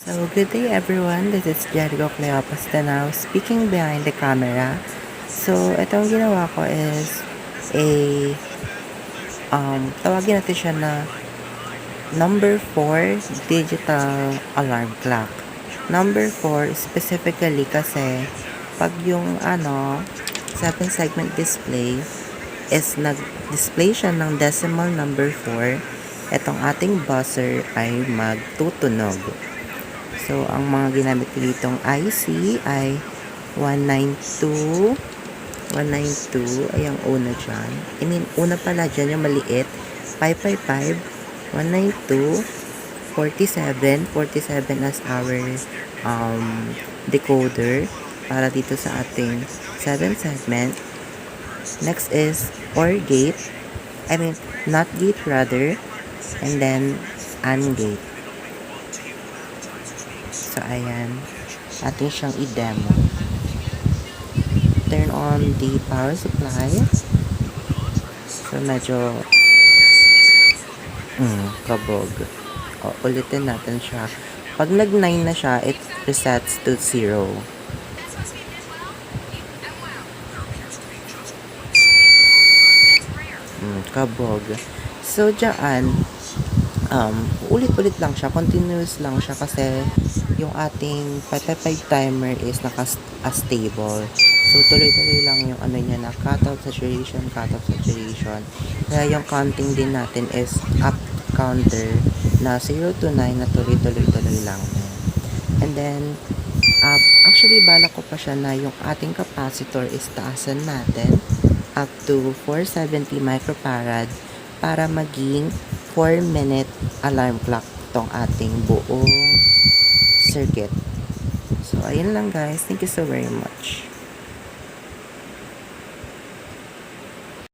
So, good day everyone. This is Jericho Cleopas now speaking behind the camera. So, itong ginawa ko is a tawagin natin siya na number 4 digital alarm clock. Number 4 specifically kasi pag yung 7 segment display is nag-display siya ng decimal number 4, itong ating buzzer ay magtutunog. So, ang mga ginamit ko ditong IC ay 192. 192 ay ang una dyan. Una pala dyan yung maliit. 555, 192, 47. 47 as our decoder para dito sa ating 7 segment. Next is OR gate. Not gate rather. And then AND gate. So, ayan. Atin siyang i-demo. Turn on the power supply. So, medyo kabog. Ulitin natin siya. Pag nag-9 na siya, it resets to 0. Kabog. So, dyan, ulit-ulit lang siya, continuous lang siya kasi yung ating 555 timer is naka-stable. So, tuloy-tuloy lang yung niya na cutoff saturation. Kaya yung counting din natin is up counter na 0 to 9 na tuloy-tuloy lang. And then, actually, balak ko pa siya na yung ating capacitor is taasan natin up to 470 microfarad para maging 4-minute alarm clock tong ating buong circuit. So, ayun lang guys. Thank you so very much.